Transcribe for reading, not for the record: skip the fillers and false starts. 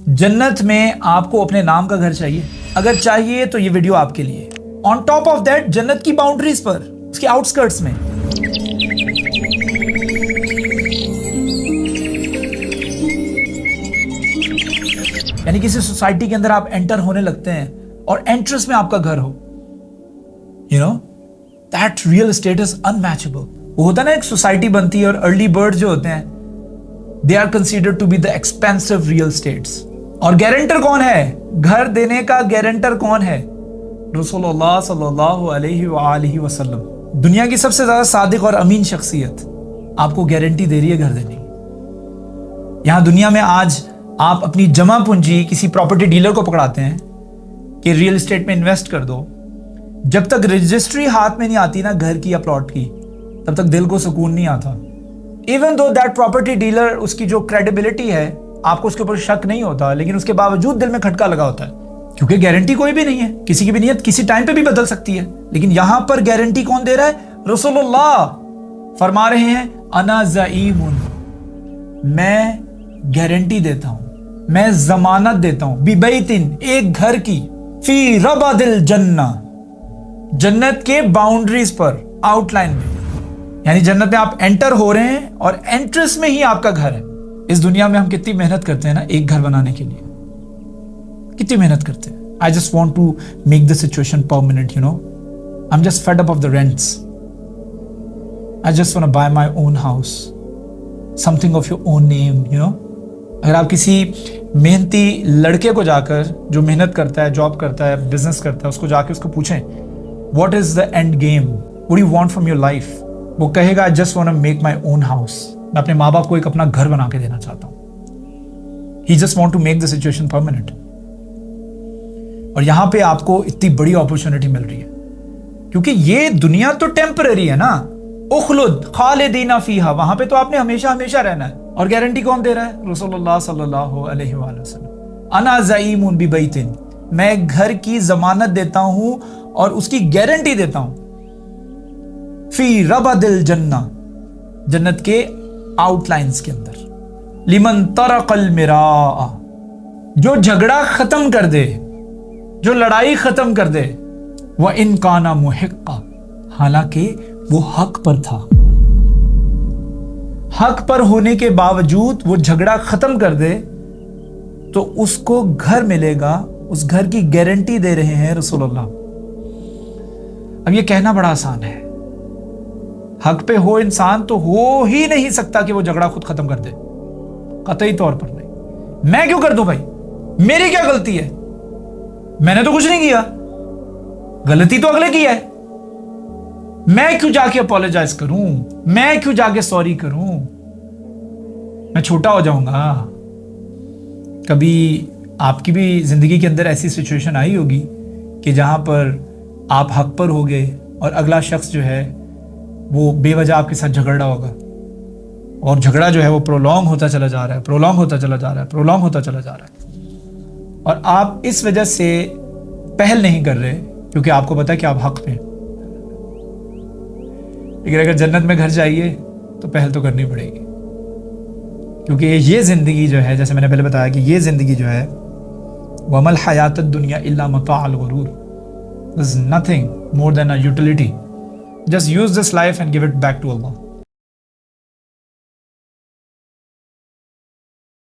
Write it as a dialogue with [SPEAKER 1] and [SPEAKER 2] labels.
[SPEAKER 1] جنت میں آپ کو اپنے نام کا گھر چاہیے؟ اگر چاہیے تو یہ ویڈیو آپ کے لیے. آن ٹاپ آف دیٹ جنت کی باؤنڈریز پر، اس کے آؤٹ اسکرٹس میں، یعنی کسی سوسائٹی کے اندر آپ انٹر ہونے لگتے ہیں اور انٹرس میں آپ کا گھر ہو، دیٹ ریئل اسٹیٹ از انمیچبل. وہ ہوتا ہے نا، ایک سوسائٹی بنتی ہے اور ارلی برڈ جو ہوتے ہیں they are considered to be the expensive real estates. اور گارنٹر کون ہے؟ گھر دینے کا گارنٹر کون ہے؟ رسول اللہ صلی اللہ علیہ وآلہ وسلم. دنیا کی سب سے زیادہ صادق اور امین شخصیت آپ کو گارنٹی دے رہی ہے گھر دینے کی. یہاں دنیا میں آج آپ اپنی جمع پونجی کسی پراپرٹی ڈیلر کو پکڑاتے ہیں کہ ریئل اسٹیٹ میں انویسٹ کر دو، جب تک رجسٹری ہاتھ میں نہیں آتی نا گھر کی یا پلاٹ کی، تب تک دل کو سکون نہیں آتا. Even though that property dealer, اس کی جو کریڈیبلٹی ہے آپ کو اس کے اوپر شک نہیں ہوتا، لیکن اس کے باوجود دل میں کھٹکا لگا ہوتا ہے کیونکہ گارنٹی کوئی بھی نہیں ہے. کسی کی بھی نیت کسی ٹائم پہ بھی بدل سکتی ہے، لیکن یہاں پر گارنٹی کون دے رہا ہے؟ رسول اللہ فرما رہے ہیں انا زعیم، میں گارنٹی دیتا ہوں، میں ضمانت دیتا ہوں، ببیتن، ایک گھر کی، فی ربد الجنہ، جنت کے باؤنڈریز پر، آؤٹ لائن میں. یعنی جنت میں آپ انٹر ہو رہے ہیں اور انٹرس میں ہی آپ کا گھر ہے. اس دنیا میں ہم کتنی محنت کرتے ہیں نا ایک گھر بنانے کے لیے، کتنی محنت کرتے ہیں. I just want to make the situation permanent, I'm just fed up of the rents. I just want to buy my own house, something of your own name, اگر آپ کسی محنتی لڑکے کو جا کر، جو محنت کرتا ہے، جاب کرتا ہے، بزنس کرتا ہے، اس کو جا کے اس کو پوچھیں what is the end game, what do you want from your life، وہ کہے گا I just want to make my own house، میں اپنے ماں باپ کو ایک اپنا گھر بنا کے دینا چاہتا ہوں. He just want to make the situation permanent. اور یہاں پہ آپ کو اتنی بڑی اپورچونٹی مل رہی ہے کیونکہ یہ دنیا تو ٹیمپرری ہے نا، اخلد خالدین فیہا، وہاں پہ تو آپ نے ہمیشہ ہمیشہ رہنا ہے. اور گارنٹی کون دے رہا ہے؟ رسول اللہ صلی اللہ علیہ وآلہ وسلم. انا زعیم ببیتن، میں گھر کی ضمانت دیتا ہوں اور اس کی گارنٹی دیتا ہوں، فی ربد الجنہ، جنت کے آؤٹ لائنز کے اندر. لمن طرق المراء، جو جھگڑا ختم کر دے، جو لڑائی ختم کر دے، وَإِن كَانَ مُحِقًّا، حالانکہ وہ حق پر تھا، حق پر ہونے کے باوجود وہ جھگڑا ختم کر دے تو اس کو گھر ملے گا. اس گھر کی گارنٹی دے رہے ہیں رسول اللہ. اب یہ کہنا بڑا آسان ہے، حق پہ ہو انسان تو ہو ہی نہیں سکتا کہ وہ جھگڑا خود ختم کر دے، قطعی طور پر نہیں. میں کیوں کر دوں بھائی؟ میری کیا غلطی ہے؟ میں نے تو کچھ نہیں کیا، غلطی تو اگلے کی ہے. میں کیوں جا کے اپولوجائز کروں؟ میں کیوں جا کے سوری کروں؟ میں چھوٹا ہو جاؤں گا. کبھی آپ کی بھی زندگی کے اندر ایسی سچویشن آئی ہوگی کہ جہاں پر آپ حق پر ہو گئے اور اگلا شخص جو ہے وہ بے وجہ آپ کے ساتھ جھگڑ رہا ہوگا، اور جھگڑا جو ہے وہ پرولونگ ہوتا چلا جا رہا ہے، پرولونگ ہوتا چلا جا رہا ہے، پرولونگ ہوتا چلا جا رہا ہے، اور آپ اس وجہ سے پہل نہیں کر رہے کیونکہ آپ کو پتا ہے کہ آپ حق پہ. لیکن اگر جنت میں گھر چاہیے تو پہل تو کرنی پڑے گی، کیونکہ یہ زندگی جو ہے، جیسے میں نے پہلے بتایا کہ یہ زندگی جو ہے وَمَا الْحَيَاةُ الدُّنْيَا إِلَّا مَتَاعُ الْغُرُورِ، there's nothing more than a utility. Just use this life and give it back to Allah.